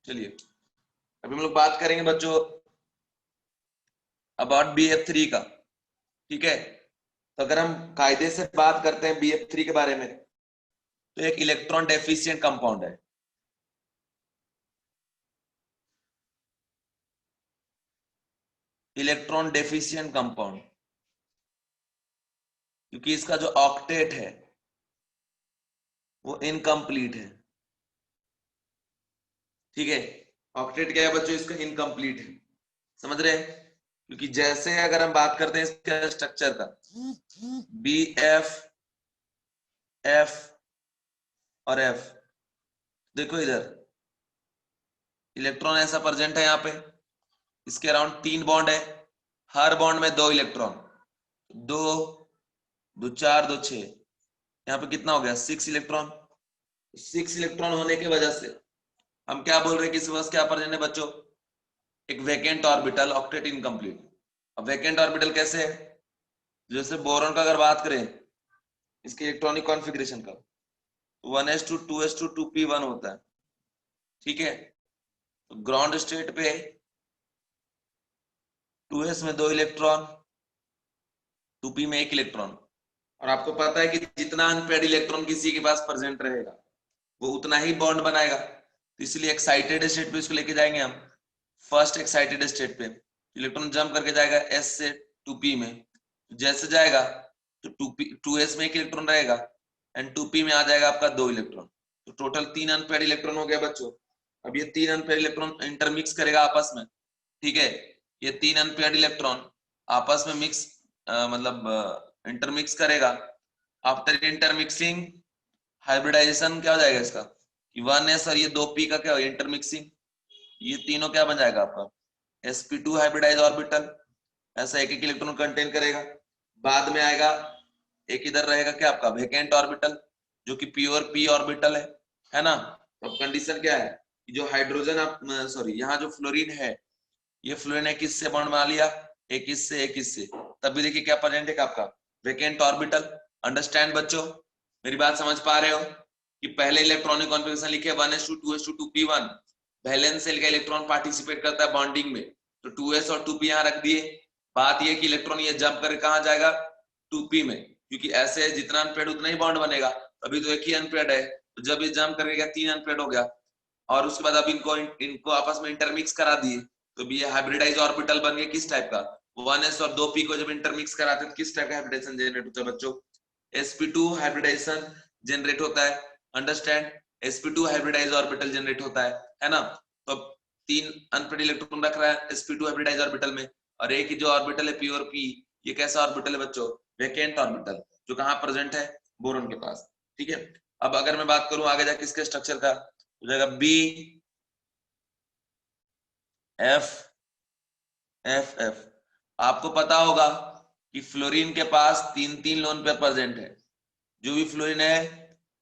चलिए अभी हम लोग बात करेंगे बच्चों अबाउट BF3 का। ठीक है, तो अगर हम कायदे से बात करते हैं BF3 के बारे में, तो एक इलेक्ट्रॉन डेफिशिएंट कंपाउंड है। इलेक्ट्रॉन डेफिशिएंट कंपाउंड, क्योंकि इसका जो ऑक्टेट है वो इनकम्प्लीट है। ठीक है, ऑक्टेट क्या है बच्चों, इसका इनकम्प्लीट है। समझ रहे हैं? क्योंकि जैसे अगर हम बात करते हैं इसके स्ट्रक्चर का, BF, F और F, देखो इधर इलेक्ट्रॉन ऐसा प्रेजेंट है यहाँ पे, इसके अराउंड 3 बॉन्ड है, हर बॉन्ड में 2 इलेक्ट्रॉन, 2 2 4 2 6, यहाँ पे कितना हो गया 6 इलेक्ट्रॉन। 6 इलेक्ट्रॉन होने की वजह से हम क्या बोल रहे हैं कि इसके पास क्या प्रेजेंट है बच्चों, एक वैकेंट ऑर्बिटल, ऑक्टेट इनकम्प्लीट। अब वैकेंट ऑर्बिटल कैसे है, जैसे बोरॉन का अगर बात करें इसके इलेक्ट्रॉनिक कॉन्फ़िगरेशन का, 1s2 2s2 2p1 होता है। ठीक है, तो ग्राउंड स्टेट पे 2s में 2 इलेक्ट्रॉन, 2p में 1 इलेक्ट्रॉन। और आपको पता है कि जितना अनपेयर्ड इलेक्ट्रॉन किसी के पास प्रेजेंट रहेगा वो उतना ही बॉन्ड बनाएगा, तो इसलिए एक्साइटेड स्टेट पे इसको लेके जाएंगे हम। फर्स्ट एक्साइटेड स्टेट पे इलेक्ट्रॉन जंप करके जाएगा s से 2p में, जैसे जाएगा तो 2s में 1 इलेक्ट्रॉन रहेगा एंड 2p में आ जाएगा आपका 2 इलेक्ट्रॉन। तो टोटल 3 अनपेयर्ड इलेक्ट्रॉन हो गया बच्चों। अब ये 3 अनपेयर्ड इलेक्ट्रॉन इंटरमिक्स करेगा आपस में। ठीक है, ये 3 अनपेयर्ड इलेक्ट्रॉन आपस में मिक्स मतलब इंटरमिक्स करेगा। आफ्टर इंटरमिक्सिंग हाइब्रिडाइजेशन क्या हो जाएगा इसका, कि 1s और ये 2p का क्या हो, इंटरमिक्सिंग, ये तीनों क्या बन जाएगा आपका sp2 हाइब्रिडाइज ऑर्बिटल। ऐसा एक एक इलेक्ट्रॉन कंटेन करेगा। बाद में आएगा एक इधर रहेगा क्या आपका वेकेंट ऑर्बिटल, जो कि प्योर p ऑर्बिटल है ना। तो कंडीशन क्या है कि जो हाइड्रोजन आप सॉरी यहाँ जो फ्लोरीन है, ये फ्लोरीन एक इससे बॉन्ड बना लिया, एक इससे एक इससे, तब भी देखिए क्या प्रेजेंट है आपका वेकेंट ऑर्बिटल। अंडरस्टैंड बच्चों, मेरी बात समझ पा रहे हो कि पहले इलेक्ट्रॉनिक कॉन्फ़िगरेशन लिखे 1s2 2s2 2p1, valence shell का इलेक्ट्रॉन पार्टिसिपेट करता है बॉन्डिंग में, तो 2s और 2p यहाँ रख दिए। बात ये कि इलेक्ट्रॉन ये जंप कर कहाँ जाएगा 2p में, क्योंकि ऐसे जितना अनपेड उतना ही बॉन्ड बनेगा, अभी तो एक ही अनपेड है, तो जब ये जंप करके गया 3 अनपेड हो गया। और उसके बाद अब इनको आपस में इंटरमिक्स करा दिए, तो ये हाइब्रिडाइज ऑर्बिटल बन गया किस टाइप का, 1s और 2p को जब इंटरमिक्स कराते हैं तो किस टाइप का हाइब्रिडाइजेशन जनरेट होता है बच्चों, sp2 हाइब्रिडाइजेशन जनरेट होता है। Understand, sp2 hybridise orbital generate होता है ना। तो 3 अनपेड इलेक्ट्रॉन रख रहा है sp2 हाइब्रिडाइज ऑर्बिटल में, और एक जो ऑर्बिटल है प्योर p, ये कैसा ऑर्बिटल है बच्चों, वैकेंट ऑर्बिटल, जो कहां प्रेजेंट है बोरॉन के पास। ठीक है, अब अगर मैं बात करूं आगे जाके इसके स्ट्रक्चर का, हो जाएगा BF, आपको पता होगा कि फ्लोरीन के पास 3 लोन पेयर प्रेजेंट है, जो भी फ्लोरीन है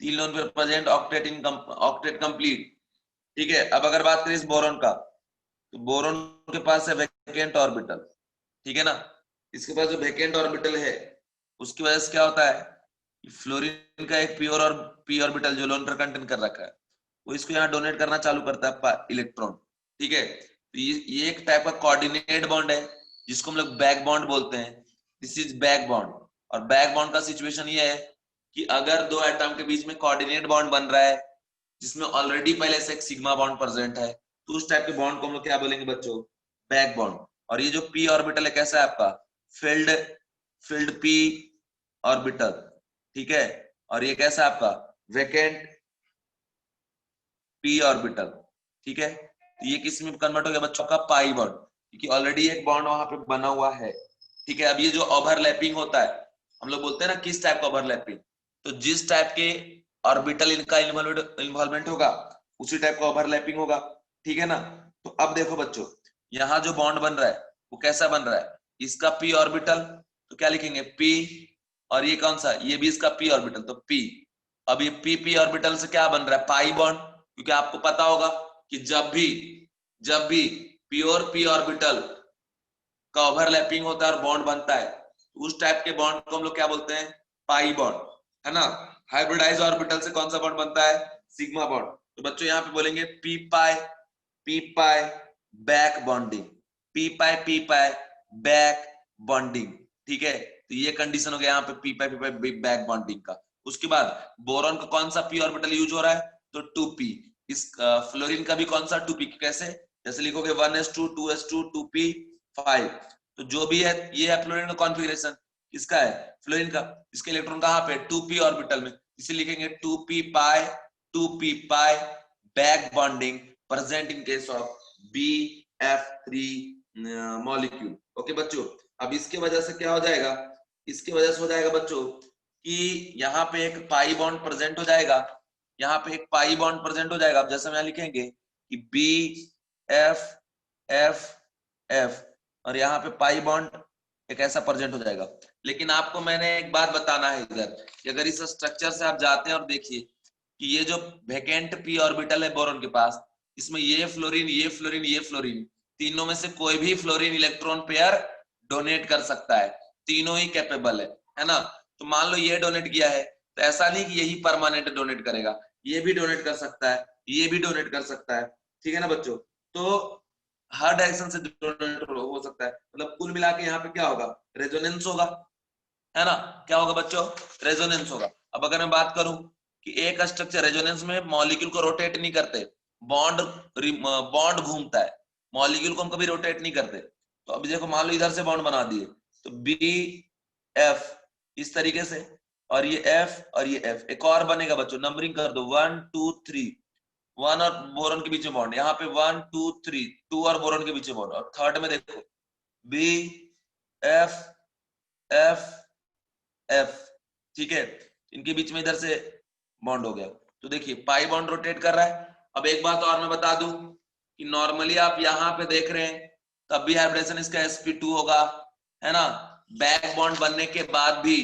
3 lone pair present, octet complete. ठीक है, अब अगर बात करें इस बोरॉन का, तो बोरॉन के पास है वैकेंट ऑर्बिटल। ठीक है ना, इसके पास जो वैकेंट ऑर्बिटल है उसकी वजह से क्या होता है कि फ्लोरीन का एक प्योर और p ऑर्बिटल जो लोन पेयर कंटेन कर रखा है, वो इसको यहाँ डोनेट करना चालू करता है इलेक्ट्रॉन। ठीक है, तो ये एक टाइप का कोऑर्डिनेट बॉन्ड है, जिसको हम लोग बैक बॉन्ड बोलते हैं। This is back bond. और बैक बॉन्ड का सिचुएशन ये है कि अगर 2 एटम के बीच में कोऑर्डिनेट बॉन्ड बन रहा है जिसमें ऑलरेडी पहले से एक सिग्मा बॉन्ड प्रेजेंट है, तो उस टाइप के बॉन्ड को हम लोग क्या बोलेंगे बच्चों, बैक बॉन्ड। और ये जो p ऑर्बिटल है कैसा है आपका, फिल्ड फिल्ड p ऑर्बिटल। ठीक है, और ये कैसा है आपका वैकेंट p ऑर्बिटल। ठीक है, तो ये किस में कन्वर्ट हो गया बच्चों का पाई बॉन्ड, क्योंकि ऑलरेडी एक बॉन्ड वहां पे बना हुआ है। ठीक है, अब ये जो ओवरलैपिंग होता है, हम लोग बोलते हैं ना किस टाइप का ओवरलैपिंग, तो जिस टाइप के ऑर्बिटल इनका इन्वॉल्वमेंट होगा उसी टाइप का ओवरलैपिंग होगा। ठीक है ना, तो अब देखो बच्चों, यहाँ जो बॉन्ड बन रहा है वो कैसा बन रहा है, इसका p ऑर्बिटल, तो क्या लिखेंगे p, और ये कौन सा, ये भी इसका p ऑर्बिटल, तो p। अब ये p ऑर्बिटल से क्या बन रहा है, पाई बॉन्ड, क्योंकि आपको पता होगा कि जब भी प्योर p ऑर्बिटल का ओवरलैपिंग होता है और बॉन्ड बनता है, उस टाइप के बॉन्ड को हम लोग क्या बोलते हैं, पाई बॉन्ड, है ना। हाइब्रिडाइज ऑर्बिटल से कौन सा बॉन्ड बनता है, सिग्मा बॉन्ड। तो बच्चों यहाँ पे बोलेंगे p पाई, पी पाई बैक बॉन्डिंग, पी पाई बैक बॉन्डिंग, ठीक है। तो ये कंडीशन हो गया यहाँ पे पी पाई बैक बॉन्डिंग का। उसके बाद बोरॉन का कौन सा पी ऑर्बिटल यूज हो रहा है, तो 2p। इस फ्लोरीन का भी कौन सा 2p, कैसे, जैसे लिखोगे 1s2 2s2 2p5। तो जो भी है ये है फ्लोरीन का कॉन्फ़िगरेशन, इसका है फ्लोरीन का, इसके इलेक्ट्रॉन कहाँ पे 2p ऑर्बिटल में, इसे लिखेंगे 2p pi back bonding present in case of BF3 molecule. Okay बच्चों, अब इसके वजह से क्या हो जाएगा, इसके वजह से हो जाएगा बच्चों कि यहाँ पे एक पाई बॉन्ड प्रेजेंट हो जाएगा, यहाँ पे एक पाई बॉन्ड प्रेजेंट हो जाएगा। अब जैसे हम यहाँ लिखेंगे कि BF और यहाँ पे पाई बॉन्ड एक ऐसा प्रेजेंट हो जाएगा। लेकिन आपको मैंने एक बात बताना है इधर कि अगर इस स्ट्रक्चर से आप जाते हैं और देखिए कि ये जो वैकेंट p ऑर्बिटल है बोरॉन के पास, इसमें ये फ्लोरीन ये फ्लोरीन ये फ्लोरीन, तीनों में से कोई भी फ्लोरीन इलेक्ट्रॉन पेयर डोनेट कर सकता है, तीनों ही कैपेबल है ना। तो मान लो ये डोनेट किया है, तो ऐसा नहीं कि यही परमानेंट डोनेट करेगा, ये भी डोनेट कर सकता है, ये भी डोनेट कर सकता है, ठीक है ना बच्चों। तो हर डायरेक्शन से डोनेट हो सकता है, मतलब कुल मिला के यहाँ पे क्या होगा, रेजोनेंस होगा, है ना। क्या होगा बच्चों, रेजोनेंस होगा। अब अगर मैं बात करूं कि एक स्ट्रक्चर रेजोनेंस में मॉलिक्यूल को रोटेट नहीं करते, बॉन्ड बॉन्ड घूमता है, मॉलिक्यूल को हम कभी रोटेट नहीं करते। तो अभी देखो मान लो इधर से बॉन्ड बना दिए, तो BF इस तरीके से, और ये F और ये F, एक और बनेगा बच्चों, नंबरिंग कर दो 1 2 3, 1 और बोरॉन के बीच में बॉन्ड, यहाँ पे 1 2 3, 2 और बोरॉन के बीच में बॉन्ड, और थर्ड में देखो BF F F, ठीक है, इनके बीच में इधर से बॉन्ड हो गया। तो देखिए पाई बॉन्ड रोटेट कर रहा है। अब एक बात और मैं बता दूं कि नॉर्मली आप यहाँ पे देख रहे हैं तब भी हाइब्रिडेशन इसका sp2 होगा, है ना। बैक बॉन्ड बनने के बाद भी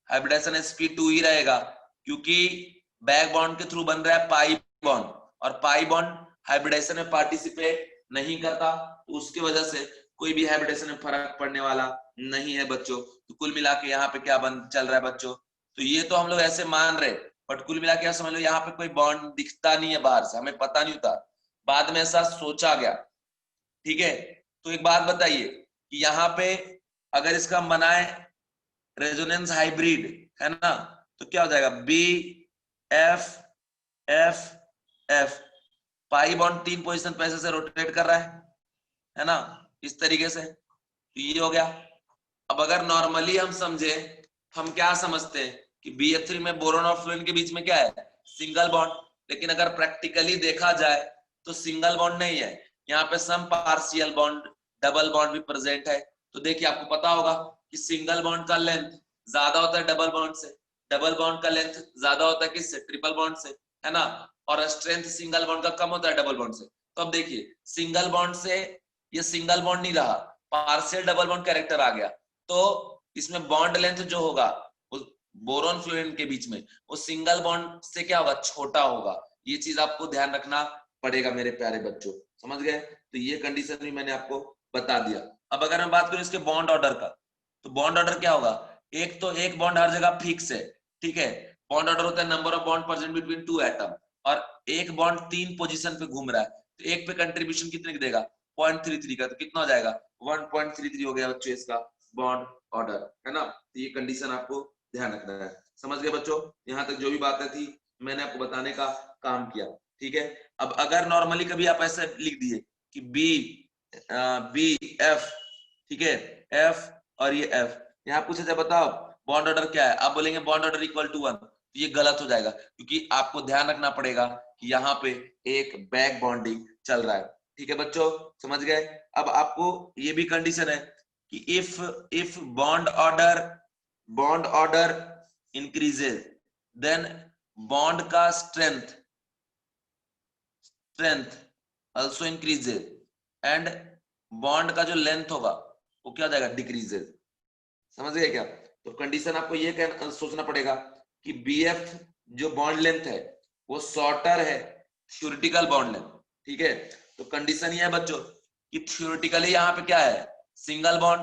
हाइब्रिडेशन sp2 ही रहेगा, क्योंकि बैक बॉन्ड के थ्रू बन रहा है पाई बॉन्ड, और पाई बॉन्ड हाइब्रिडेशन में पार्टिसिपेट नहीं करता, तो उसकी वजह से कोई भी हाइब्रिडेशन में फर्क पड़ने वाला नहीं है बच्चों। तो कुल मिला के यहाँ पे क्या चल रहा है बच्चों, तो ये तो हम लोग ऐसे मान रहे, बट कुल मिला के समझ लो यहाँ पे कोई बॉन्ड दिखता नहीं है बाहर से, हमें पता नहीं होता, बाद में ऐसा सोचा गया, ठीक है। तो एक बात बताइए कि यहाँ पे अगर इसका हम बनाए रेजोनेंस हाइब्रिड, है ना, तो क्या हो जाएगा BF पाई बॉन्ड 3 पोजीशन पे ऐसे रोटेट कर रहा है ना, इस तरीके से, तो ये हो गया। अब अगर नॉर्मली हम समझे, हम क्या समझते हैं कि BF3 में बोरॉन और फ्लोरीन के बीच में क्या है, सिंगल बॉन्ड, लेकिन अगर प्रैक्टिकली देखा जाए तो सिंगल बॉन्ड नहीं है, यहाँ पे सम पार्शियल बॉन्ड डबल बॉन्ड भी प्रेजेंट है। तो देखिए आपको पता होगा कि सिंगल बॉन्ड का लेंथ ज्यादा होता है डबल बॉन्ड से, डबल बॉन्ड का लेंथ ज्यादा होता है किससे, ट्रिपल बॉन्ड से, है ना, और स्ट्रेंथ सिंगल बॉन्ड का कम होता है डबल बॉन्ड से। तो अब देखिए सिंगल बॉन्ड से ये सिंगल बॉन्ड नहीं रहा, पार्शियल डबल बॉन्ड कैरेक्टर आ गया, तो इसमें बॉन्ड लेंथ जो होगा बोरॉन फ्लोरीन के बीच में, वो सिंगल बॉन्ड से क्या होगा, छोटा होगा। ये चीज आपको ध्यान रखना पड़ेगा मेरे प्यारे बच्चों, समझ गए। तो ये कंडीशन भी मैंने आपको बता दिया। अब अगर मैं बात करूं इसके बॉन्ड ऑर्डर का, तो बॉन्ड ऑर्डर क्या होगा, एक तो एक बॉन्ड हर जगह फिक्स है, ठीक है, बॉन्ड ऑर्डर होता है number of bond present between two atom, और एक बॉन्ड 3 पोजीशन पे घूम रहा है, तो एक पे कंट्रीब्यूशन कितने देगा, 0.33 का, तो कितना हो जाएगा 1.33 हो गया बच्चों इसका बॉन्ड ऑर्डर, है ना। तो ये कंडीशन आपको ध्यान रखना है, समझ गए बच्चों। यहाँ तक जो भी बातें थी मैंने आपको बताने का काम किया, ठीक है। अब अगर नॉर्मली कभी आप ऐसे लिख दिए कि BF, ठीक है, F और ये F, यहाँ पूछे थे बताओ बॉन्ड ऑर्डर क्या है, आप बोलेंगे बॉन्ड ऑर्डर इक्वल टू 1, तो ये गलत हो जाएगा, क्योंकि आपको ध्यान रखना पड़ेगा कि यहाँ पे एक बैक बॉन्डिंग चल रहा है, ठीक है बच्चों, समझ गए। अब आपको ये भी कंडीशन है कि if bond order increases then bond का strength also increases and bond का जो लेंथ होगा वो क्या हो जाएगा, डिक्रीजेज, समझ गए क्या। तो कंडीशन आपको ये सोचना पड़ेगा कि BF जो बॉन्ड लेंथ है वो शॉर्टर है थ्योरेटिकल बॉन्ड लेंथ, ठीक है। तो कंडीशन ये है बच्चों कि थ्योरेटिकली यहाँ पे क्या है, सिंगल बॉन्ड,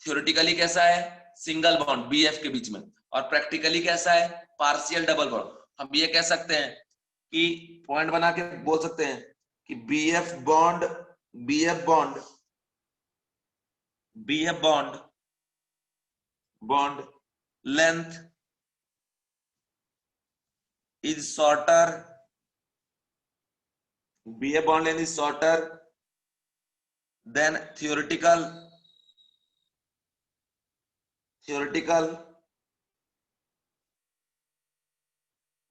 थ्योरेटिकली कैसा है, सिंगल बॉन्ड BF के बीच में, और प्रैक्टिकली कैसा है, पार्शियल डबल बॉन्ड। हम ये कह सकते हैं कि पॉइंट बना के बोल सकते हैं कि B F bond length is shorter, BF bond length is shorter than theoretical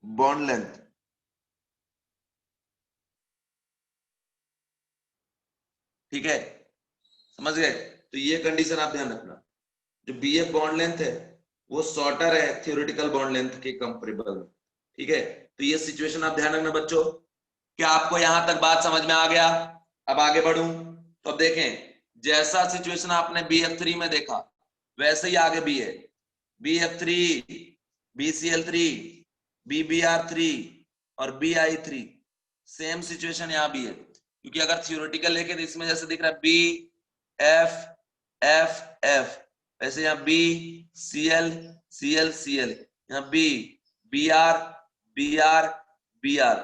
bond length। ठीक है, समझ गए? तो ये कंडीशन आप ध्यान रखना, जो BF बॉन्ड लेंथ है वो शॉर्टर है थियोरेटिकल बॉन्ड लेंथ के कंपेरेबल में। ठीक है, तो ये सिचुएशन आप ध्यान रखना बच्चों। क्या आपको यहां तक बात समझ में आ गया? अब आगे बढ़ूं तो अब देखें, जैसा सिचुएशन आपने BF3 में देखा वैसे ही आगे भी है। BF3, BCl3, BBr3 और BI3, सेम सिचुएशन यहां भी है। क्योंकि अगर थियोरेटिकल लेके तो इसमें जैसे दिख रहा है BF वैसे यहाँ BCl, यहाँ BR।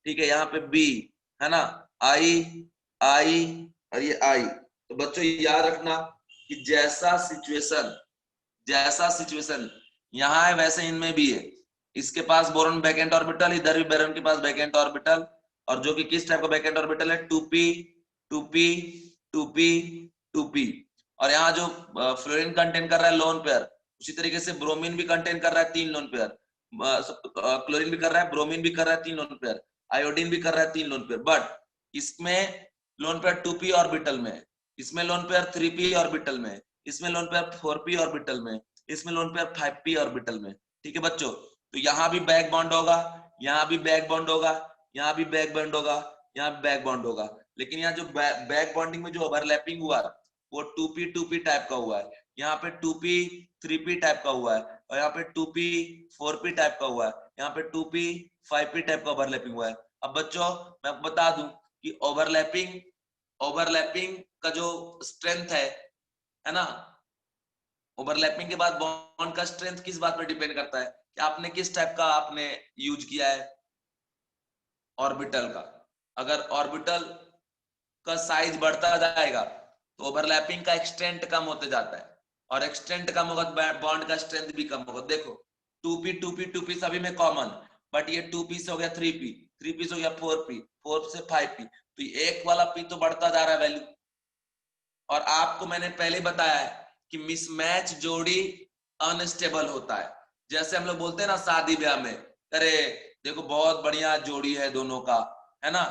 ठीक है, यहाँ पे B है ना, I और ये I। तो बच्चों याद रखना कि जैसा सिचुएशन यहाँ है वैसे इनमें भी है। इसके पास बोरॉन बैकेंट ऑर्बिटल, इधर भी बोरॉन के पास बैकेंट ऑर्बिटल, और जो कि किस टाइप का बैकेंट ऑर्बिटल है, 2p 2p 2p 2p। और यहाँ जो फ्लोरीन कंटेन कर रहा है लोन पेयर, उसी तरीके से ब्रोमीन भी कंटेन कर रहा है 3 लोन पेयर, क्लोरीन भी कर रहा है, ब्रोमीन भी कर रहा है 3 लोन पेयर, आयोडीन भी कर रहा है 3 लोन पेयर। बट इसमें लोन पेयर 2p ऑर्बिटल में, इसमें लोन पेयर 3p ऑर्बिटल में, इसमें लोन पेयर 4p ऑर्बिटल में, इसमें लोन पेयर 5p ऑर्बिटल में। ठीक है बच्चों, तो यहाँ भी बैक बॉन्ड होगा, यहाँ भी बैक बॉन्ड होगा, यहाँ भी बैक बॉन्ड होगा, यहाँ भी बैक बॉन्ड होगा। लेकिन यहाँ जो बैक बॉन्डिंग में जो ओवरलैपिंग हुआ वो 2p टाइप का हुआ है, यहाँ पे 2p 3p टाइप का हुआ है, और यहाँ पे 2p 4p टाइप का हुआ है, यहाँ पे 2p 5p टाइप का ओवरलैपिंग हुआ है। अब बच्चों मैं आपको बता दूं कि ओवरलैपिंग का जो स्ट्रेंथ है ना, ओवरलैपिंग के बाद बॉन्ड का स्ट्रेंथ किस बात पर डिपेंड करता है कि आपने किस टाइप का आपने यूज किया है ऑर्बिटल का। अगर ऑर्बिटल का साइज बढ़ता जाएगा तो ओवरलैपिंग का एक्सटेंट कम होते जाता है, और एक्सटेंट कम होगा तो बॉन्ड का स्ट्रेंथ भी कम होगा। देखो 2p सभी में कॉमन, बट ये 2p से हो गया 3p से हो गया 4p, 4 से 5p, तो एक वाला p तो बढ़ता जा रहा है वैल्यू। और आपको मैंने पहले बताया है कि मिसमैच जोड़ी अनस्टेबल होता है। जैसे हम लोग बोलते हैं ना शादी ब्याह में, अरे देखो बहुत बढ़िया जोड़ी है दोनों का, है ना,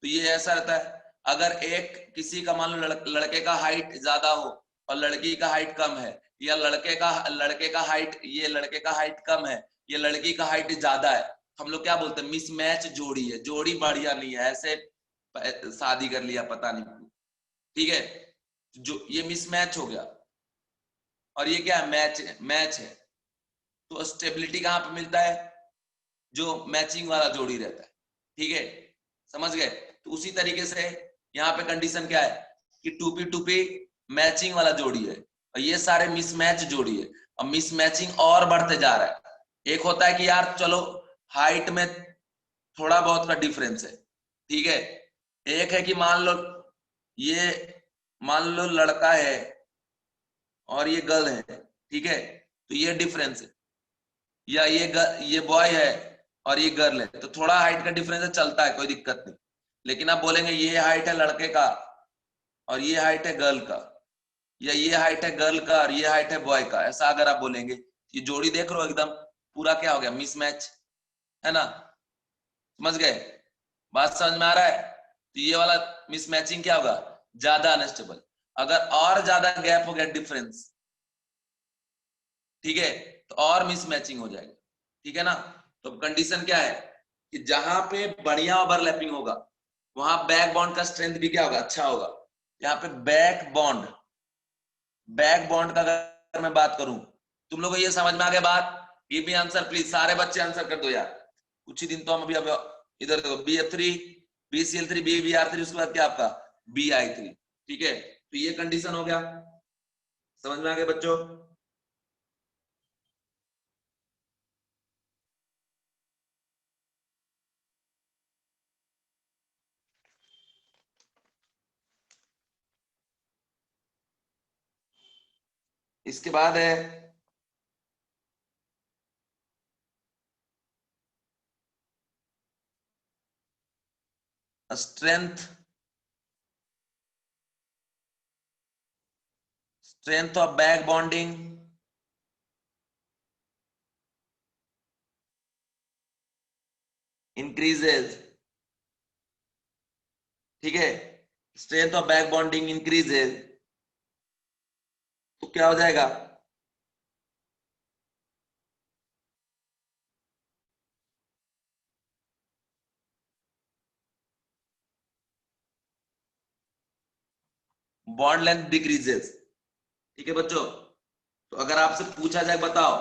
तो ये ऐसा रहता है। अगर एक किसी का मान लो लड़के का हाइट ज्यादा हो और लड़की का हाइट कम है, या लड़के का हाइट, ये लड़के का हाइट कम है, ये लड़की का हाइट ज्यादा है, हम लोग क्या बोलते हैं, मिसमैच जोड़ी है, जोड़ी बढ़िया नहीं है, ऐसे शादी कर लिया पता नहीं। ठीक है, जो ये मिसमैच हो गया, और ये क्या है, मैच है। तो स्टेबिलिटी कहां पे मिलता है, जो मैचिंग वाला जोड़ी रहता है। ठीक है, समझ गए? तो उसी तरीके से यहाँ पे कंडीशन क्या है कि 2p मैचिंग वाला जोड़ी है, और ये सारे मिसमैच जोड़ी है, और मिसमैचिंग और बढ़ते जा रहा है। एक होता है कि यार चलो हाइट में थोड़ा बहुत का डिफरेंस है, ठीक है। एक है कि ये मान लो लड़का है और ये गर्ल है, ठीक है, तो ये डिफरेंस है। या ये बॉय है और ये गर्ल है, तो थोड़ा हाइट का डिफरेंस है, चलता है, कोई दिक्कत नहीं। लेकिन आप बोलेंगे ये हाइट है लड़के का और ये हाइट है गर्ल का, या ये हाइट है गर्ल का और ये हाइट है बॉय का, ऐसा अगर आप बोलेंगे, ये जोड़ी देख रहे हो एकदम पूरा क्या हो गया, मिसमैच, है ना। समझ गए? बात समझ में आ रहा है? तो ये वाला मिसमैचिंग क्या होगा, ज्यादा अनस्टेबल। अगर और ज्यादा गैप हो गया डिफरेंस, ठीक है, तो और मिसमैचिंग हो जाएगा। ठीक है ना। तो कंडीशन क्या है कि जहां पे बढ़िया ओवरलैपिंग होगा वहां बैक बॉन्ड का स्ट्रेंथ भी क्या होगा, अच्छा होगा। यहाँ पे बैक बॉन्ड का अगर मैं बात करूं, तुम लोगों को ये समझ में आ गया बात? ये भी आंसर प्लीज, सारे बच्चे आंसर कर दो यार, कुछ ही दिन तो हम अभी इधर देखो, BF3 BCl3 BBr3, उसके बाद क्या आपका BI3। ठीक है, तो ये कंडीशन हो गया, समझ में आ गया बच्चों? इसके बाद है strength, strength of back bonding increases, ठीक है, strength of back bonding increases, तो क्या हो जाएगा, बॉन्ड लेंथ डिक्रीजेस, ठीक है बच्चों। तो अगर आपसे पूछा जाए बताओ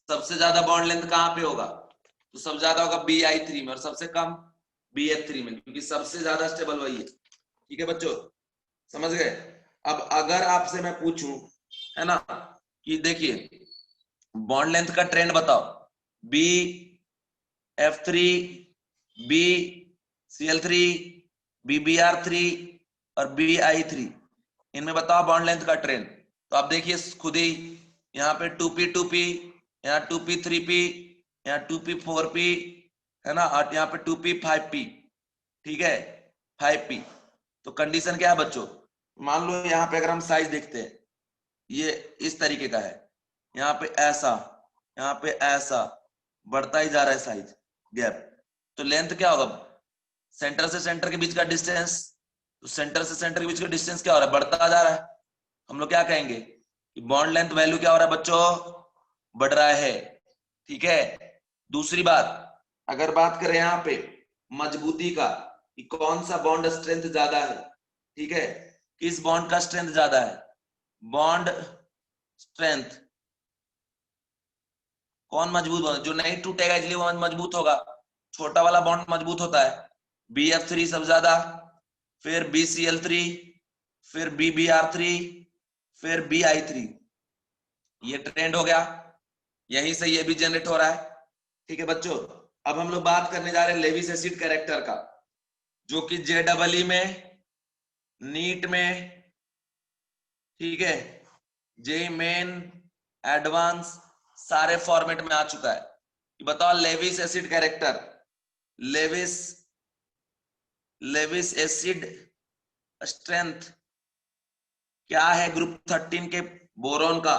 सबसे ज्यादा बॉन्ड लेंथ कहां पे होगा, तो सबसे ज्यादा होगा BI3 में और सबसे कम BF3 में, क्योंकि सबसे ज्यादा स्टेबल वही है, ठीक है बच्चों, समझ गए। अब अगर आपसे मैं पूछूं, है ना, कि देखिए बॉन्ड लेंथ का ट्रेंड बताओ, BF3, BCl3, BBr3 और BI3, इनमें बताओ बॉन्ड लेंथ का ट्रेंड। तो आप देखिए खुद ही, यहाँ पे 2p, यहाँ 2p 3p, यहाँ 2p 4p, है ना, और यहाँ पे 2p 5p, ठीक है, 5p। तो कंडीशन क्या है बच्चों, मान लो यहाँ पे अगर हम साइज देखते हैं, ये इस तरीके का है, यहाँ पे ऐसा, यहाँ पे ऐसा बढ़ता ही जा रहा है साइज, गैप, तो लेंथ क्या होगा, सेंटर से सेंटर के बीच का डिस्टेंस, तो सेंटर से सेंटर के बीच का डिस्टेंस क्या हो रहा है, बढ़ता जा रहा है। हम लोग क्या कहेंगे कि बॉन्ड लेंथ वैल्यू क्या हो रहा है बच्चों, बढ़ रहा है, ठीक है। दूसरी बात, अगर बात करें यहाँ पे मजबूती का, कि कौन सा बॉन्ड स्ट्रेंथ ज्यादा है, ठीक है, किस बॉन्ड का स्ट्रेंथ ज्यादा है, बॉन्ड स्ट्रेंथ, कौन मजबूत बॉन्ड, जो नहीं टूटेगा इसलिए वो मजबूत होगा, छोटा वाला बॉन्ड मजबूत होता है, BF3 सबसे ज्यादा, फिर BCl3, फिर BBr3, फिर BI3, ये ट्रेंड हो गया, यहीं से ये भी जनरेट हो रहा है, ठीक है बच्चों। अब हम लोग बात करने जा रहे हैं लेविस एसिड कैरेक्टर का, जो कि JEE में, नीट में, ठीक है, जेई मेन, एडवांस, सारे फॉर्मेट में आ चुका है। कि बताओ Lewis acid character, Lewis Lewis acid strength क्या है ग्रुप 13 के बोरोन का,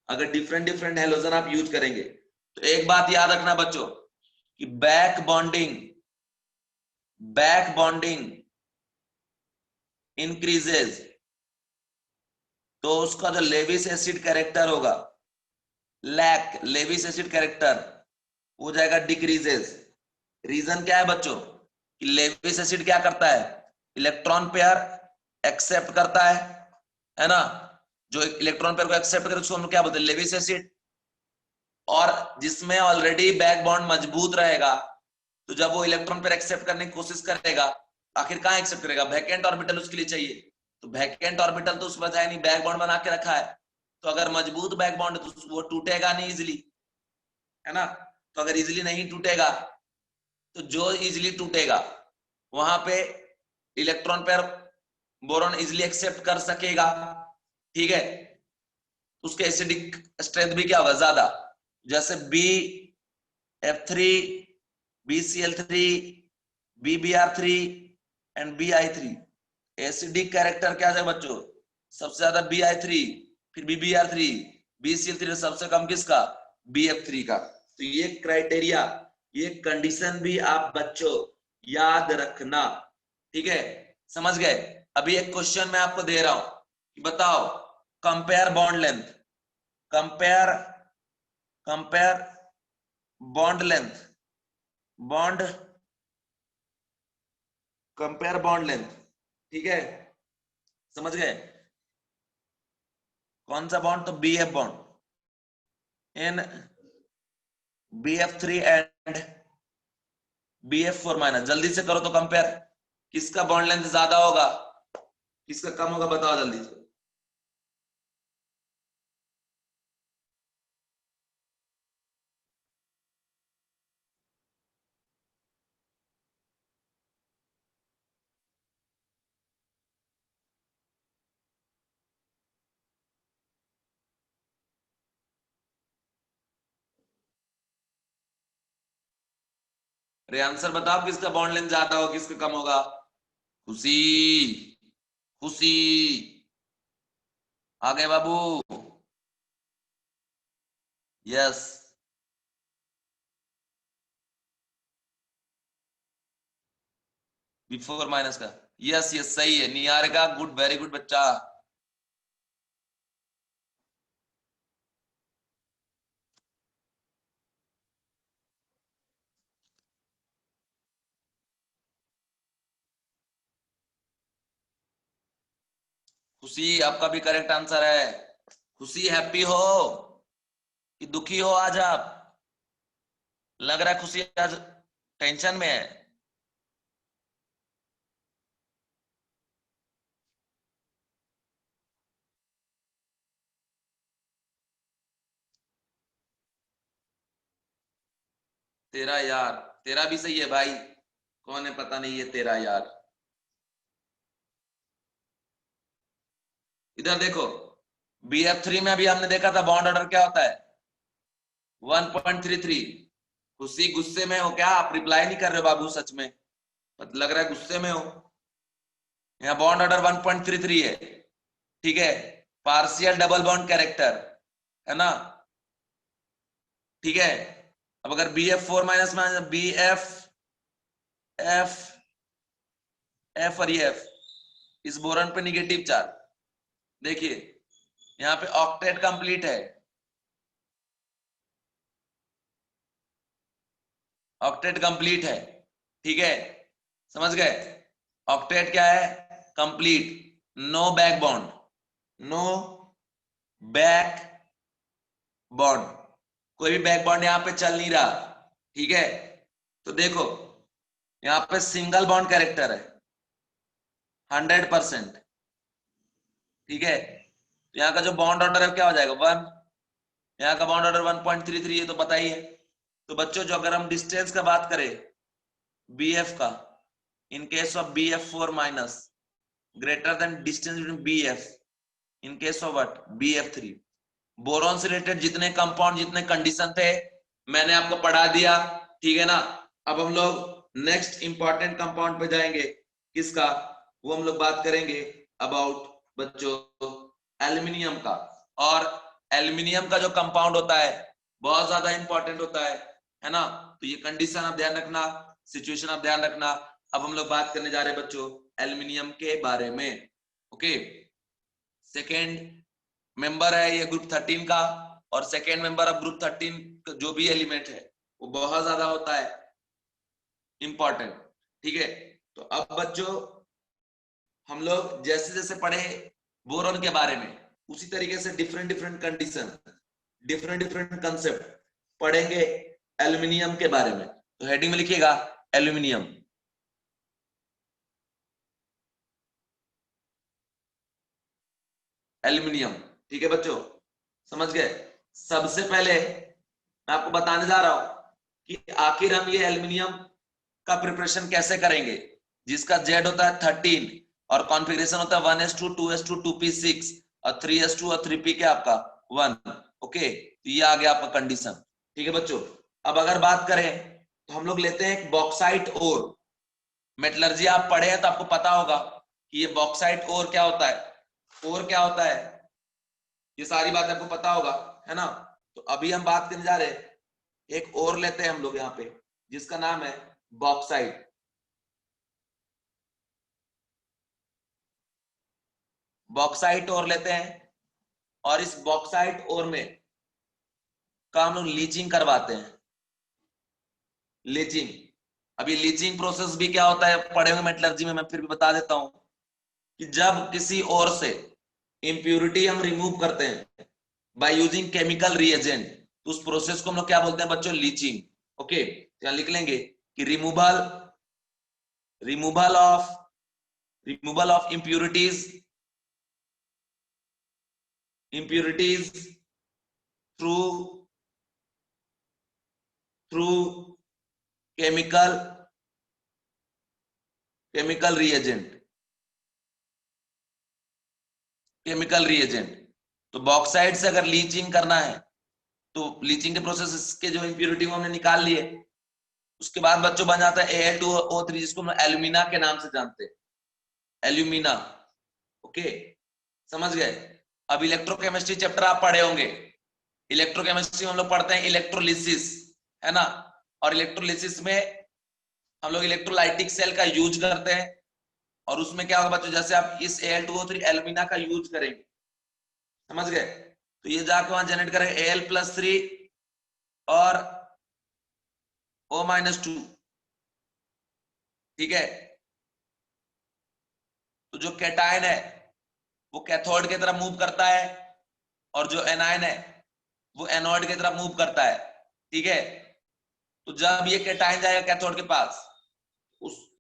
अगर डिफरेंट डिफरेंट हेलोजन आप यूज करेंगे। तो एक बात याद रखना बच्चों, कि बैक बॉन्डिंग इंक्रीजेज, तो उसका जो लेविस एसिड कैरेक्टर होगा, लेविस एसिड कैरेक्टर हो जाएगा डिक्रीजेज। रीजन क्या है बच्चों, कि लेविस एसिड क्या करता है, इलेक्ट्रॉन पेयर एक्सेप्ट करता है ना, जो इलेक्ट्रॉन पेयर को एक्सेप्ट करे उसको हम क्या बोलते हैं, लेविस एसिड। और जिसमें ऑलरेडी बैक बॉन्ड मजबूत रहेगा, तो जब वो इलेक्ट्रॉन पेयर एक्सेप्ट करने की कोशिश करेगा, आखिर कहां एक्सेप्ट करेगा, वैकेंट ऑर्बिटल उसके लिए चाहिए, तो वैकेंट ऑर्बिटल तो उसके पास है नहीं, बैक बॉन्ड बना के रखा है, तो अगर मजबूत बैक बॉन्ड तो वो टूटेगा नहीं इजिली, है ना। तो अगर इजिली नहीं टूटेगा, तो जो इजिली टूटेगा वहां पे electron pair boron easily accept कर सकेगा, ठीक है, उसके एसिडिक स्ट्रेंथ भी क्या होगा ज्यादा, जैसे BF3, BCl3, BBr3 and BI3, acidic character क्या है बच्चों, सबसे ज्यादा BI3, फिर BBr3, BCl3, सबसे कम किसका, BF3 का। तो ये क्राइटेरिया, ये कंडीशन भी आप बच्चों याद रखना, ठीक है, समझ गए। अभी एक क्वेश्चन मैं आपको दे रहा हूं कि बताओ compare bond length, compare compare bond length, bond compare bond length, ठीक है, समझ गए, कौन सा बॉन्ड, तो BF bond in BF3 and BF4 minus, जल्दी से करो तो कंपेयर, किसका बॉन्ड लेंथ ज्यादा होगा, किसका कम होगा, बताओ जल्दी से। अरे आंसर बताओ, किसका बॉन्ड लेंथ ज्यादा हो, किसका कम होगा? खुशी, खुशी। आ गए बाबू? यस। बिफोर माइनस का, यस यस सही है। निहारिका गुड, वेरी गुड बच्चा। खुशी आपका भी करेक्ट आंसर है। खुशी हैप्पी हो कि दुखी हो आज आप? लग रहा है खुशी आज टेंशन में है। तेरा यार, तेरा भी सही है भाई। कौन है पता नहीं, ये तेरा यार। इधर देखो, BF3 में अभी हमने देखा था बॉन्ड ऑर्डर क्या होता है, 1.33। खुशी गुस्से में हो क्या? आप रिप्लाई नहीं कर रहे हो बाबू, सच में लग रहा है गुस्से में हो। यहाँ बॉन्ड ऑर्डर 1.33 है, ठीक है। पार्शियल डबल बॉन्ड कैरेक्टर है ना, ठीक है। अब अगर BF4 माइनस में BF, F, F और ये F, इस बोरॉन पे निगेटिव चार्ज। देखिए यहाँ पे ऑक्टेट कंप्लीट है, ऑक्टेट कंप्लीट है, ठीक है। समझ गए? ऑक्टेट क्या है? Complete. No back bond, no back bond, कोई भी बैक बॉन्ड यहां पे चल नहीं रहा, ठीक है। तो देखो यहाँ पे सिंगल बॉन्ड कैरेक्टर है 100%, ठीक है। तो यहाँ का जो बॉन्ड ऑर्डर है क्या हो जाएगा 1। यहाँ का बॉन्ड ऑर्डर 1.33 है तो पता ही है। तो बच्चों जो अगर हम डिस्टेंस का बात करें BF का, इन case of BF4 minus greater than distance between BF in case of what BF3, boron से रिलेटेड जितने कंपाउंड, जितने कंडीशन थे मैंने आपको पढ़ा दिया, ठीक है ना। अब हम लोग नेक्स्ट इंपॉर्टेंट कंपाउंड पे जाएंगे, किसका? वो हम लोग बात करेंगे अबाउट बच्चों एल्यूमिनियम का। और एल्यूमिनियम का जो कंपाउंड होता है बहुत ज्यादा इंपॉर्टेंट होता है ना। तो ये कंडीशन आप ध्यान रखना, सिचुएशन आप ध्यान रखना। अब हम लोग बात करने जा रहे हैं बच्चों एल्यूमिनियम के बारे में, ओके। सेकेंड मेंबर है ये ग्रुप 13 का, और सेकेंड मेंबर ऑफ ग्रुप 13 जो भी एलिमेंट है वो बहुत ज्यादा होता है इंपॉर्टेंट, ठीक है। तो अब बच्चों हम लोग जैसे जैसे पढ़े बोरॉन के बारे में, उसी तरीके से different different condition, different different concept पढ़ेंगे एल्यूमिनियम के बारे में। तो हेडिंग में लिखिएगा एल्यूमिनियम, एल्यूमिनियम, ठीक है बच्चों, समझ गए? सबसे पहले मैं आपको बताने जा रहा हूं कि आखिर हम ये एल्यूमिनियम का प्रिपरेशन कैसे करेंगे, जिसका जेड होता है 13 और कॉन्फ़िगरेशन होता है 1s2 2s2 2p6 और 3s2 और 3p के आपका 1, ओके। तो ये आ गया आपका कंडीशन, ठीक है बच्चों। अब अगर बात करें तो हम लोग लेते हैं एक बॉक्साइट ओर। मेटलर्जी आप पढ़े हैं तो आपको पता होगा कि ये बॉक्साइट ओर क्या होता है, ओर क्या होता है, ये सारी बात आपको पता होगा, है ना। तो अभी हम बात करने जा रहे हैं, एक और लेते हैं हम लोग यहाँ पे जिसका नाम है बॉक्साइट। बॉक्साइट और लेते हैं, और इस बॉक्साइट और में का हम लोग लीचिंग करवाते हैं, लीचिंग। अभी लीचिंग प्रोसेस भी क्या होता है पढ़े हुए मेटलर्जी में, मैं फिर भी बता देता हूं कि जब किसी और से इंप्यूरिटी हम रिमूव करते हैं बाय यूजिंग केमिकल रिएजेंट, तो उस प्रोसेस को हम लोग क्या बोलते हैं बच्चों, लीचिंग, ओके। यहां लिख लेंगे कि removal, removal of, removal of impurities, impurities through, through chemical, chemical reagent, chemical reagent. तो बॉक्साइड से अगर लीचिंग करना है तो लीचिंग के प्रोसेस के जो इंप्यूरिटी वो हमने निकाल लिए, उसके बाद बच्चों बन जाता है Al2O3, जिसको हम एल्यूमिना के नाम से जानते हैं, एल्यूमिना। ओके, समझ गए। अब इलेक्ट्रोकेमिस्ट्री चैप्टर आप पढ़े होंगे। इलेक्ट्रोकेमिस्ट्री में हम लोग पढ़ते हैं इलेक्ट्रोलिसिस, है ना। और इलेक्ट्रोलिसिस में हम लोग इलेक्ट्रोलाइटिक सेल का यूज करते हैं। और उसमें क्या होगा बच्चों, जैसे आप इस Al2O3 एल्यूमिना का यूज करेंगे, समझ गए, तो ये जाके वहां जनरेट करेगा Al+3 और O-2, ठीक है। तो जो कैटायन है वो कैथोड की तरफ मूव करता है, और जो एनायन है वो एनोड की तरफ मूव करता है, ठीक है। तो जब ये कैटायन जाएगा कैथोड के पास,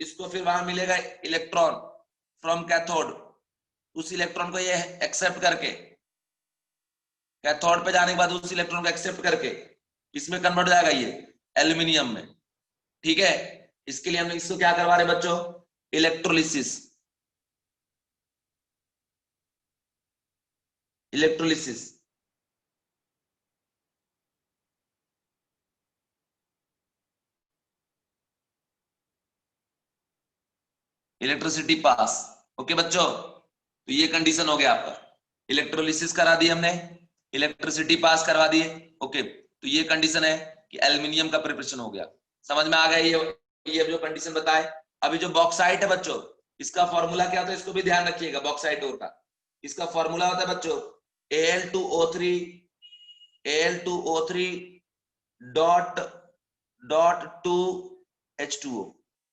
इसको फिर वहां मिलेगा इलेक्ट्रॉन फ्रॉम कैथोड। उस इलेक्ट्रॉन को ये एक्सेप्ट करके, कैथोड पे जाने के बाद उस इलेक्ट्रॉन को एक्सेप्ट करके इसमें कन्वर्ट हो जाएगा ये एल्यूमिनियम में, ठीक है। इसके लिए हम इसको क्या करवा रहे हैं बच्चों, electrolysis. Electrolysis electricity pass. Okay बच्चों, तो ये कंडीशन हो गया आपका, इलेक्ट्रोलिसिस करा दी हमने, इलेक्ट्रिसिटी पास करवा दिए। ओके, तो ये कंडीशन है कि एल्यूमिनियम का प्रिपरेशन हो गया। समझ में आ गया ये जो कंडीशन बताए। अभी जो बॉक्साइट है बच्चों, इसका फॉर्मूला क्या होता है, इसको भी ध्यान रखिएगा। बॉक्साइट ओर का इसका फॉर्मूला होता है बच्चों Al2O3 डॉट डॉट 2H2O,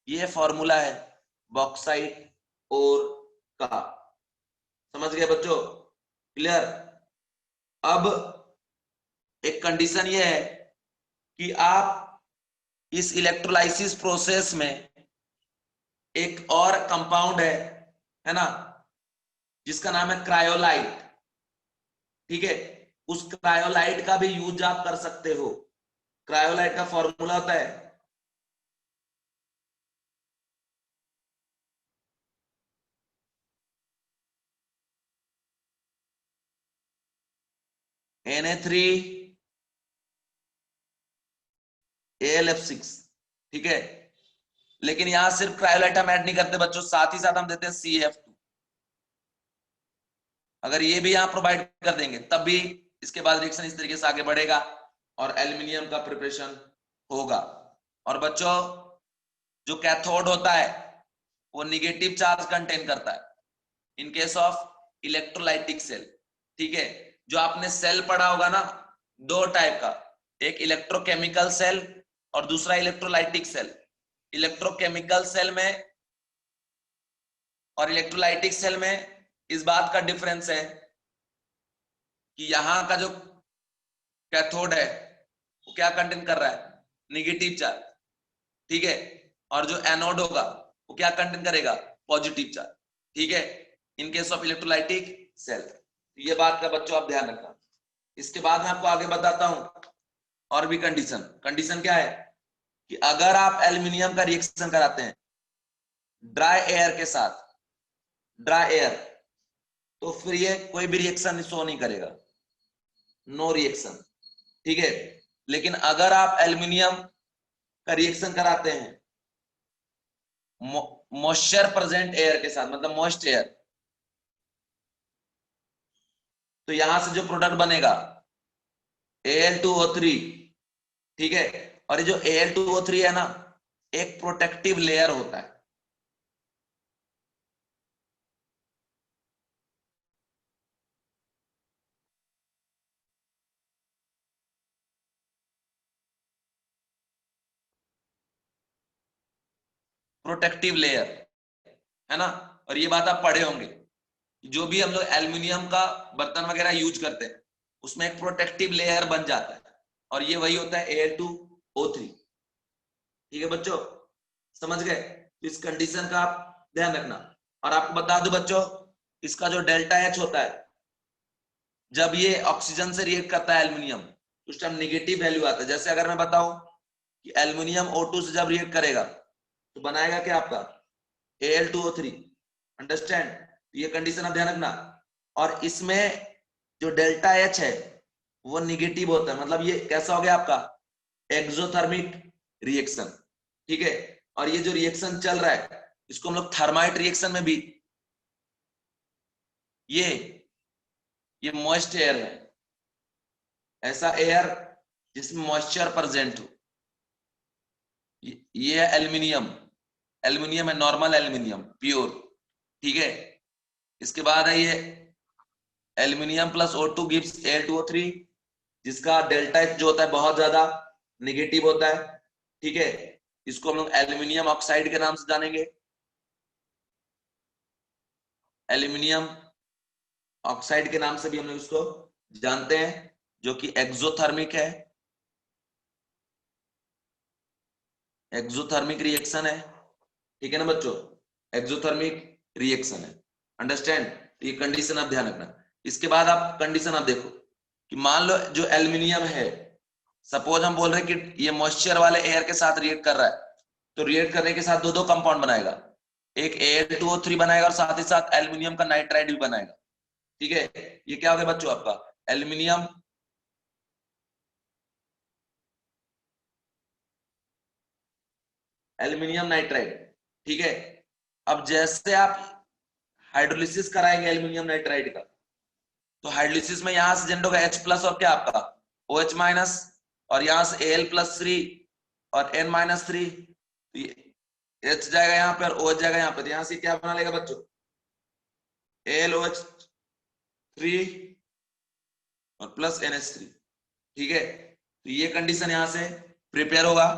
ये फॉर्मूला है बॉक्साइट और का। समझ गए बच्चों, क्लियर। अब एक कंडीशन ये है कि आप इस इलेक्ट्रोलाइसिस प्रोसेस में एक और कंपाउंड है ना, जिसका नाम है क्रायोलाइट, ठीक है। उस क्रायोलाइट का भी यूज आप कर सकते हो। क्रायोलाइट का फॉर्मूला होता है Na3Al(F6), ठीक है। लेकिन यहां सिर्फ क्रायोलाइट हम ऐड नहीं करते बच्चों, साथ ही साथ हम देते हैं CF2। अगर ये भी यहां प्रोवाइड कर देंगे तब भी इसके बाद रिएक्शन इस तरीके से आगे बढ़ेगा और एल्यूमिनियम का प्रिपरेशन होगा। और बच्चों, जो कैथोड होता है वो निगेटिव चार्ज कंटेन करता है in case of electrolytic cell, ठीक है। जो आपने सेल पढ़ा होगा ना, दो टाइप का, एक इलेक्ट्रोकेमिकल सेल और दूसरा इलेक्ट्रोलाइटिक सेल। इलेक्ट्रोकेमिकल सेल में और इलेक्ट्रोलाइटिक सेल में इस बात का डिफरेंस है कि यहां का जो कैथोड है वो क्या कंटेन कर रहा है, निगेटिव चार्ज, ठीक है। और जो एनोड होगा वो क्या कंटेन करेगा, पॉजिटिव चार्ज, ठीक है, in case of electrolytic cell. ये बात का बच्चों आप ध्यान रखना। इसके बाद मैं आपको आगे बताता हूं और भी कंडीशन। कंडीशन क्या है कि अगर आप एल्यूमिनियम का रिएक्शन कराते हैं ड्राई एयर के साथ, ड्राई एयर, तो फिर ये कोई भी रिएक्शन शो नहीं करेगा, नो रिएक्शन, ठीक है। लेकिन अगर आप एल्यूमिनियम का रिएक्शन कराते हैं मॉइस्चर प्रेजेंट एयर के साथ, मतलब मॉइस्ट एयर, तो यहां से जो प्रोडक्ट बनेगा Al2O3, ठीक है। और ये जो Al2O3 है ना, एक प्रोटेक्टिव लेयर होता है। प्रोटेक्टिव लेयर, है ना। और ये बात आप पढ़े होंगे, जो भी हम लोग एल्यूमिनियम का बर्तन वगैरह यूज करते हैं उसमें एक प्रोटेक्टिव लेयर बन जाता है, और ये वही होता है Al2O3, ठीक है बच्चों, समझ गए। तो इस कंडीशन का आप ध्यान रखना। और आपको बता दो बच्चों, इसका जो डेल्टा H होता है, जब ये ऑक्सीजन से रिएक्ट करता है एल्यूमिनियम, उस टाइम निगेटिव वैल्यू आता है। जैसे अगर मैं बताऊं कि एल्यूमिनियम O2 से जब रिएक्ट करेगा तो बनाएगा क्या आपका Al2O3, अंडरस्टैंड। ये कंडीशन आप ध्यान रखना। और इसमें जो डेल्टा H है वो निगेटिव होता है, मतलब ये कैसा हो गया आपका एक्सोथर्मिक रिएक्शन, ठीक है। और ये जो रिएक्शन चल रहा है इसको हम लोग थर्माइट रिएक्शन में भी, ये मॉइस्ट एयर है, ऐसा एयर जिसमें मॉइस्चर प्रेजेंट हो। ये है एल्यूमिनियम, एल्यूमिनियम है, नॉर्मल एल्यूमिनियम प्योर, ठीक है। इसके बाद है ये aluminium plus O2 gives Al2O3, जिसका डेल्टा H जो होता है बहुत ज्यादा नेगेटिव होता है, ठीक है। इसको हम लोग एल्यूमिनियम ऑक्साइड के नाम से जानेंगे, एल्यूमिनियम ऑक्साइड के नाम से भी हम लोग इसको जानते हैं, जो कि एक्सोथर्मिक है, एक्सोथर्मिक रिएक्शन है, ठीक है ना बच्चों, एक्सोथर्मिक रिएक्शन है, अंडरस्टैंड। ये कंडीशन आप ध्यान रखना। इसके बाद आप कंडीशन आप देखो कि मान लो जो एल्यूमिनियम है, सपोज हम बोल रहे हैं कि ये मॉइस्चर वाले एयर के साथ रिएक्ट कर रहा है, तो रिएक्ट करने के साथ दो दो कंपाउंड बनाएगा, एक Al2O3 बनाएगा और साथ ही साथ एल्यूमिनियम का नाइट्राइड भी बनाएगा, ठीक है। ये क्या हो गया बच्चों आपका एल्यूमिनियम, एल्यूमिनियम नाइट्राइड, ठीक है। अब जैसे आप हाइड्रोलिसिस कराएंगे एल्यूमिनियम नाइट्राइड का, तो हाइड्रोलिसिस में यहां से जनरेट होगा H प्लस और क्या आपका OH माइनस, और यहां से Al+3 और N-3, H जाएगा यहाँ पे और OH जाएगा यहाँ पे, तो यहां से क्या बना लेगा बच्चों AlOH3 और प्लस NH3, ठीक है। तो ये कंडीशन यहां से प्रिपेयर होगा,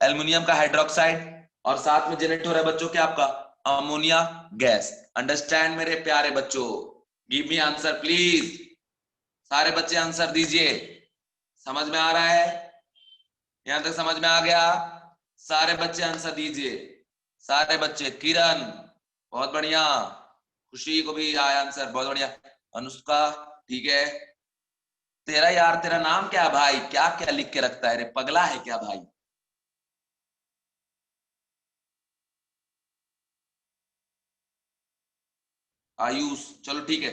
एल्युमिनियम का हाइड्रोक्साइड, और साथ में जनरेट हो रहा है बच्चों क्या आपका अमोनिया गैस। अंडरस्टैंड मेरे प्यारे बच्चों, गिव मी आंसर प्लीज, सारे बच्चे आंसर दीजिए। समझ में आ रहा है, यहां तक समझ में आ गया? सारे बच्चे आंसर दीजिए, सारे बच्चे। किरण बहुत बढ़िया, खुशी को भी आया आंसर, बहुत बढ़िया। अनुष्का ठीक है। तेरा यार, तेरा नाम क्या है भाई, क्या क्या लिख के रखता है रे, पगला है क्या भाई? आयुष, चलो ठीक है,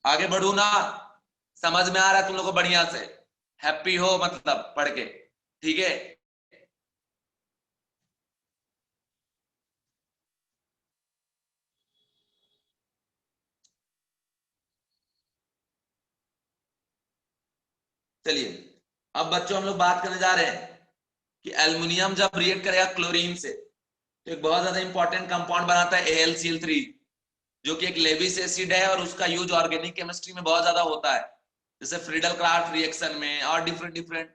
आगे बढ़ू ना? समझ में आ रहा है तुम लोग को बढ़िया से? हैप्पी हो मतलब पढ़ के, ठीक है। चलिए अब बच्चों हम लोग बात करने जा रहे हैं कि एल्युमिनियम जब रिएक्ट करेगा क्लोरीन से, तो एक बहुत ज्यादा इंपॉर्टेंट कंपाउंड बनाता है AlCl3, जो कि एक लेविस एसिड है और उसका यूज ऑर्गेनिक केमिस्ट्री में बहुत ज्यादा होता है, जैसे फ्रीडल क्राफ्ट रिएक्शन में और डिफरेंट डिफरेंट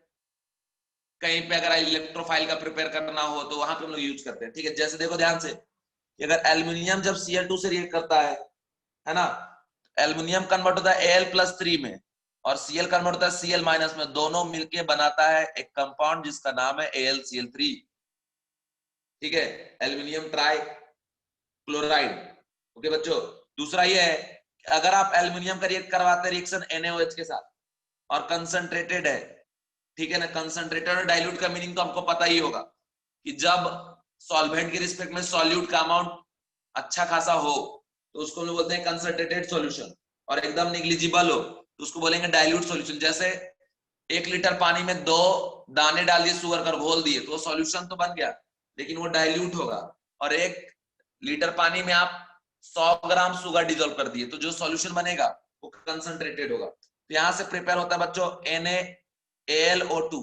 कहीं पे अगर इलेक्ट्रोफाइल का प्रिपेयर करना हो तो वहां पे हम लोग यूज करते हैं, ठीक है। जैसे देखो ध्यान से कि अगर एल्युमिनियम जब Cl2 से रिएक्ट करता है ना, एल्युमिनियम कन्वर्ट होता है Al+3 में और Cl कन्वर्ट होता है Cl- में, दोनों मिलके बनाता है एक कंपाउंड जिसका नाम है AlCl3, ठीक है, एल्युमिनियम ट्राई क्लोराइड। ओके बच्चों, दूसरा ये है कि अगर आप एल्युमिनियम का रिएक्ट करवाते हैं रिएक्शन NaOH के साथ और कंसंट्रेटेड है, ठीक है ना, कंसंट्रेटेड और डाइल्यूट का मीनिंग तो हमको पता ही होगा कि जब सॉल्वेंट के रिस्पेक्ट में सॉल्यूट का अमाउंट अच्छा खासा हो तो उसको हम लोग बोलते हैं कंसंट्रेटेड सॉल्यूशन, और एकदम निग्लिजिबल हो तो उसको बोलेंगे डाइल्यूट सॉल्यूशन। जैसे 1 लीटर पानी में 2 दाने डाल दिए शुगर का, घोल दिए, तो वो सॉल्यूशन तो बन गया लेकिन वो डाइल्यूट होगा। और 1 लीटर पानी में आप 100 ग्राम शुगर डिजोल्व कर दिए तो जो सॉल्यूशन बनेगा वो कंसंट्रेटेड होगा। तो यहां से प्रिपेयर होता है बच्चों NaAlO2।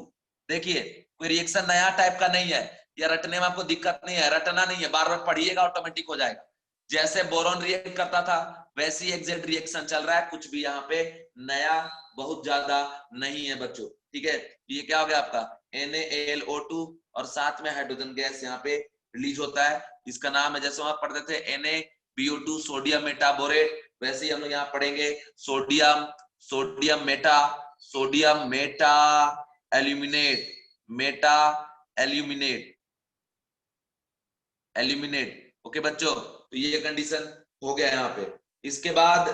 देखिए कोई रिएक्शन नया टाइप का नहीं है, या रटने में आपको दिक्कत नहीं है, रटना नहीं है, बार बार पढ़िएगा ऑटोमेटिक हो जाएगा। जैसे बोरॉन रिएक्ट करता था वैसी एग्जैक्ट रिएक्शन चल रहा है, कुछ भी यहाँ पे नया बहुत ज्यादा नहीं है बच्चों, ठीक है। ये क्या हो गया आपका NaAlO2 और साथ में हाइड्रोजन गैस यहाँ पे रिलीज होता है, इसका नाम है, जैसे वहां पढ़ते थे NaBO2 सोडियम मेटाबोरेट, वैसे ही हम लोग यहाँ पढ़ेंगे sodium, sodium Meta, sodium Meta aluminate, Meta aluminate, aluminate. Okay बच्चों, तो ये कंडीशन हो गया यहाँ पे। इसके बाद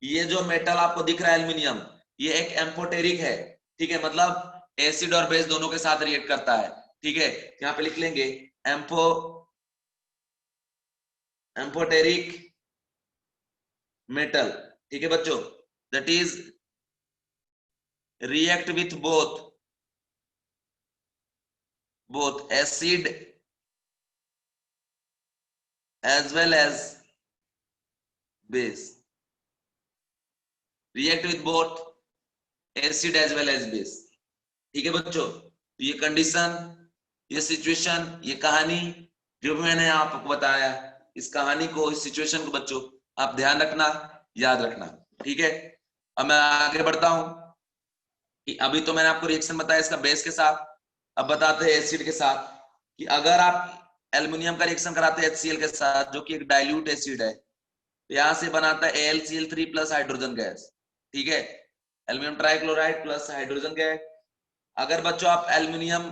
ये जो मेटल आपको दिख रहा है एल्यूमिनियम, ये एक एम्फोटेरिक है, ठीक है, मतलब एसिड और बेस दोनों के साथ रिएक्ट करता है, ठीक है। यहाँ पे लिख लेंगे एम्फोटेरिक मेटल, ठीक है बच्चों, that is react with both acid as well as base, react with both acid as well as base। ठीक है बच्चों, तो ये कंडीशन, ये सिचुएशन, ये कहानी जो भी मैंने आपको बताया, इस कहानी को, इस सिचुएशन को बच्चों आप ध्यान रखना, याद रखना। ठीक है, अब मैं आगे बढ़ता हूं कि अभी तो मैंने आपको रिएक्शन बताया इसका बेस के साथ, अब बताते हैं एसिड के साथ कि अगर आप एल्युमिनियम का रिएक्शन कराते हैं HCl के साथ जो कि एक डाइल्यूट एसिड है, तो यहां से बनाता है AlCl3 प्लस हाइड्रोजन गैस। ठीक है, aluminium trichloride plus hydrogen gas. अगर बच्चों आप एल्युमिनियम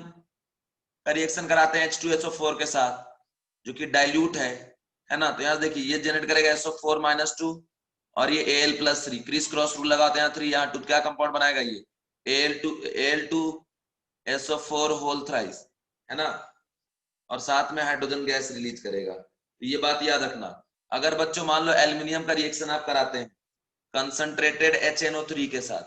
का रिएक्शन कराते हैं H2SO4 के साथ जो कि डाइल्यूट है ना, तो यहां देखिए ये जनरेट करेगा SO4-2 और ये Al+3, क्रिस क्रॉस रूल लगाते हैं 3 यहाँ 2, क्या कंपाउंड बनाएगा ये Al2SO4 होल थ्राइस, है ना, और साथ में हाइड्रोजन गैस रिलीज करेगा। तो ये बात याद रखना। अगर बच्चों मान लो एल्युमिनियम का रिएक्शन आप कराते हैं कंसंट्रेटेड HNO3 के साथ,